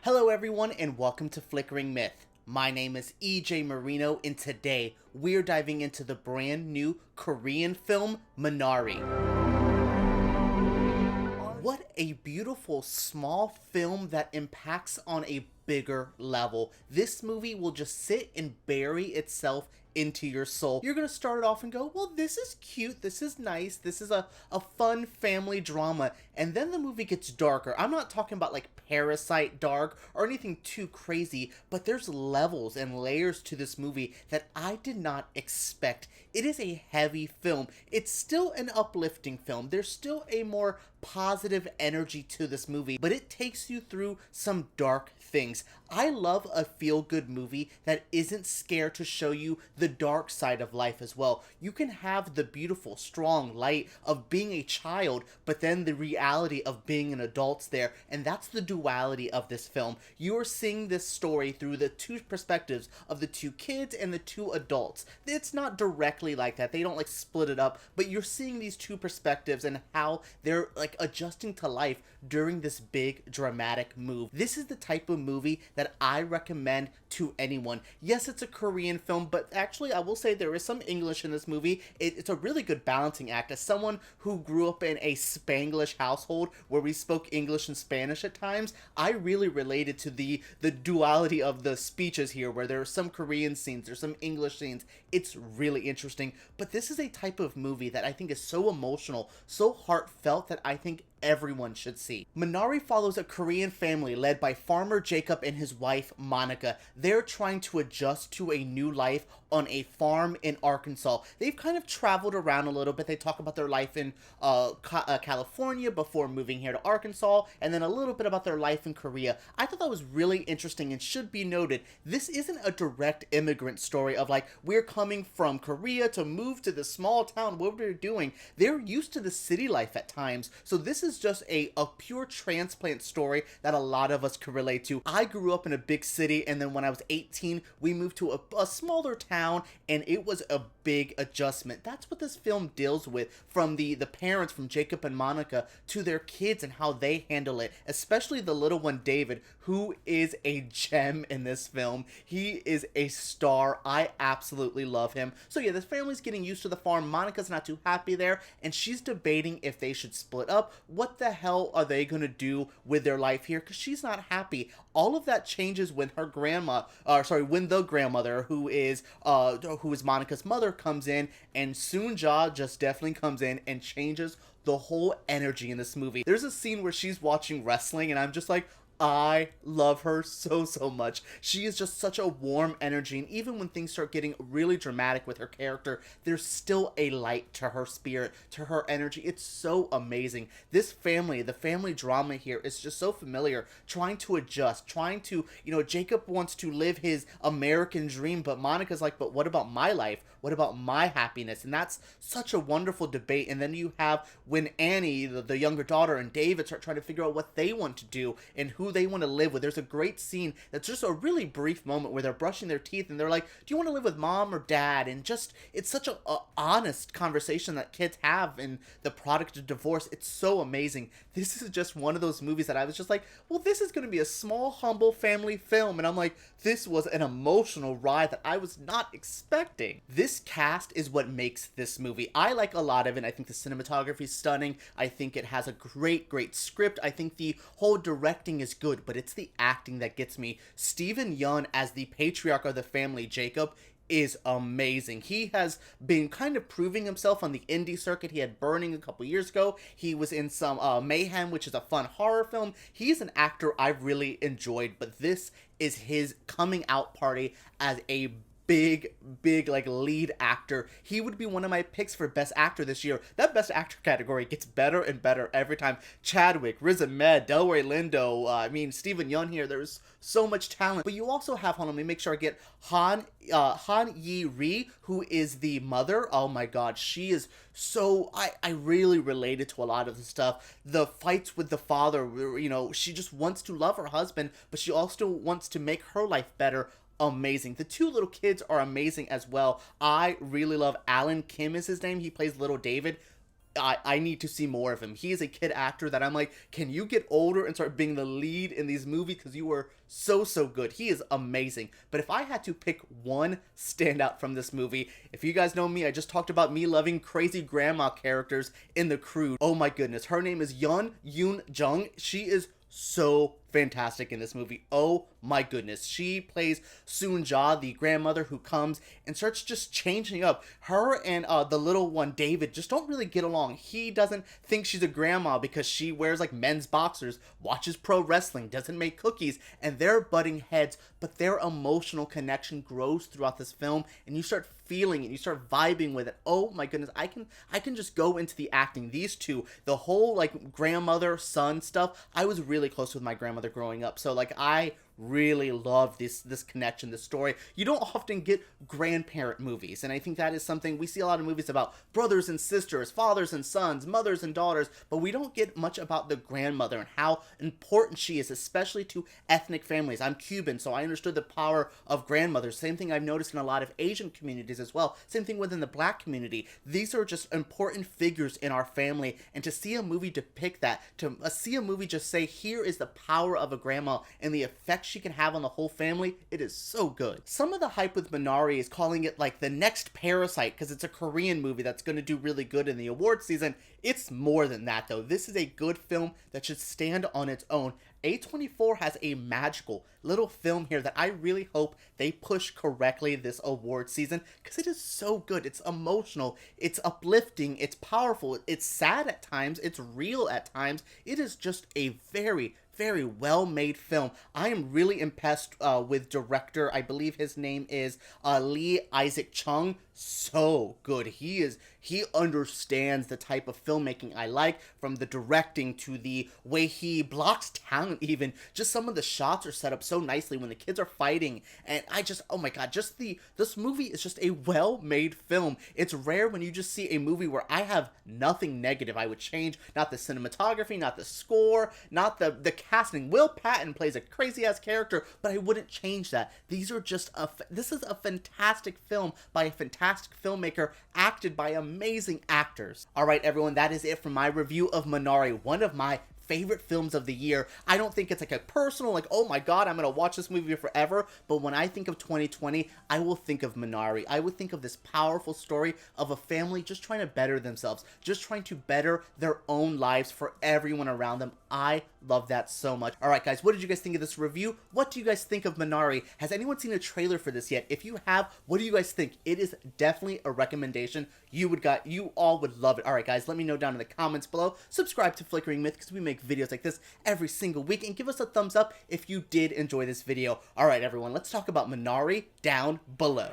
Hello everyone and welcome to Flickering Myth. My name is EJ Marino and today we're diving into the brand new Korean film Minari. What a beautiful small film that impacts on a bigger level. This movie will just sit and bury itself into your soul. You're gonna start it off and go, well, this is cute, this is nice, this is a fun family drama, and then the movie gets darker. I'm not talking about like Parasite dark or anything too crazy, but there's levels and layers to this movie that I did not expect. It is a heavy film. It's still an uplifting film. There's still a more positive energy to this movie, but it takes you through some dark things. I love a feel-good movie that isn't scared to show you the dark side of life as well. You can have the beautiful, strong light of being a child, but then the reality of being an adult's there, and that's the duality of this film. You are seeing this story through the two perspectives of the two kids and the two adults. It's not directly like that. They don't like split it up, but you're seeing these two perspectives and how they're like adjusting to life during this big dramatic move. This is the type of movie that I recommend to anyone. Yes, it's a Korean film, but actually I will say there is some English in this movie. It's a really good balancing act. As someone who grew up in a Spanglish household where we spoke English and Spanish at times, I really related to the duality of the speeches here, where there are some Korean scenes, there's some English scenes. It's really interesting, but this is a type of movie that I think is so emotional, so heartfelt, that I think everyone should see. Minari follows a Korean family led by farmer Jacob and his wife Monica. They're trying to adjust to a new life on a farm in Arkansas. They've kind of traveled around a little bit. They talk about their life in California before moving here to Arkansas, and then a little bit about their life in Korea. I thought that was really interesting and should be noted. This isn't a direct immigrant story of like, we're coming from Korea to move to this small town, what we're doing. They're used to the city life at times, so this is just a pure transplant story that a lot of us could relate to. I grew up in a big city, and then when I was 18, we moved to a smaller town, and it was a big adjustment. That's what this film deals with, from the parents, from Jacob and Monica, to their kids and how they handle it, especially the little one, David, who is a gem in this film. He is a star. I absolutely love him. So yeah, this family's getting used to the farm. Monica's not too happy there, and she's debating if they should split up. What the hell are they gonna do with their life here? Because she's not happy. All of that changes when her when the grandmother, who is Monica's mother, comes in, and Soon-ja just definitely comes in and changes the whole energy in this movie. There's a scene where she's watching wrestling, and I'm just like, I love her so much. She is just such a warm energy, and even when things start getting really dramatic with her character, there's still a light to her spirit, to her energy. It's so amazing. This family, the family drama here is just so familiar, trying to adjust, trying to, Jacob wants to live his American dream, but Monica's like, but what about my life? What about my happiness? And that's such a wonderful debate. And then you have when Annie, the younger daughter, and David start trying to figure out what they want to do and who they want to live with. There's a great scene that's just a really brief moment where they're brushing their teeth and they're like, do you want to live with mom or dad? And just, it's such a honest conversation that kids have in the product of divorce. It's so amazing. This is just one of those movies that I was just like, well, this is going to be a small, humble family film. And I'm like, this was an emotional ride that I was not expecting. This cast is what makes this movie. I like a lot of it. I think the cinematography is stunning. I think it has a great script. I think the whole directing is good, but it's the acting that gets me. Yeun as the patriarch of the family, Jacob, is amazing. He has been kind of proving himself on the indie circuit. He had Burning a couple years ago. He was in some Mayhem, which is a fun horror film. He's an actor I've really enjoyed, but this is his coming out party as a big like lead actor. He would be one of my picks for best actor this year. That best actor category gets better and better every time. Chadwick, Riz Ahmed, Delroy Lindo, Steven Yeun here. There's so much talent. But you also have, hold on, let me make sure I get Han Yi-ri, who is the mother. Oh my god, she is so, I really related to a lot of the stuff. The fights with the father, she just wants to love her husband, but she also wants to make her life better. Amazing. The two little kids are amazing as well. I really love Alan Kim is his name. He plays little David. I need to see more of him. He is a kid actor that I'm like, can you get older and start being the lead in these movies? Because you were so good. He is amazing. But if I had to pick one standout from this movie, if you guys know me, I just talked about me loving crazy grandma characters in The Crew. Oh my goodness. Her name is Yeun Jung. She is so fantastic in this movie. Oh my goodness. She plays Soon-ja, the grandmother who comes and starts just changing up. Her and the little one, David, just don't really get along. He doesn't think she's a grandma because she wears like men's boxers, watches pro wrestling, doesn't make cookies, and they're butting heads, but their emotional connection grows throughout this film, and you start feeling it, you start vibing with it. Oh my goodness, I can just go into the acting. These two, the whole like grandmother son stuff, I was really close with my grandmother growing up, so like I really love this connection, this story. You don't often get grandparent movies, and I think that is something we see a lot of movies about brothers and sisters, fathers and sons, mothers and daughters, but we don't get much about the grandmother and how important she is, especially to ethnic families. I'm Cuban, so I understood the power of grandmothers. Same thing I've noticed in a lot of Asian communities as well. Same thing within the Black community. These are just important figures in our family, and to see a movie depict that, to see a movie just say, here is the power of a grandma and the effect she can have on the whole family, it is so good. Some of the hype with Minari is calling it like the next Parasite because it's a Korean movie that's going to do really good in the awards season. It's more than that though. This is a good film that should stand on its own. A24 has a magical little film here that I really hope they push correctly this award season because it is so good. It's emotional, it's uplifting, it's powerful, it's sad at times, it's real at times. It is just a very well-made film. I am really impressed with director. I believe his name is Lee Isaac Chung. So good. He understands the type of filmmaking I like, from the directing to the way he blocks talent even. Just some of the shots are set up so nicely when the kids are fighting, and I just, oh my god, this movie is just a well-made film. It's rare when you just see a movie where I have nothing negative I would change. Not the cinematography, not the score, not the casting. Will Patton plays a crazy-ass character, but I wouldn't change that. This is a fantastic film by a fantastic filmmaker, acted by amazing actors. Alright everyone, that is it for my review of Minari, one of my favorite films of the year. I don't think it's like a personal, like, oh my god, I'm gonna watch this movie forever, but when I think of 2020, I will think of Minari. I would think of this powerful story of a family just trying to better themselves, just trying to better their own lives for everyone around them. I love that so much. Alright guys, what did you guys think of this review? What do you guys think of Minari? Has anyone seen a trailer for this yet? If you have, what do you guys think? It is definitely a recommendation. You all would love it. Alright guys, let me know down in the comments below. Subscribe to Flickering Myth because we make videos like this every single week, and give us a thumbs up if you did enjoy this video. Alright everyone, let's talk about Minari down below.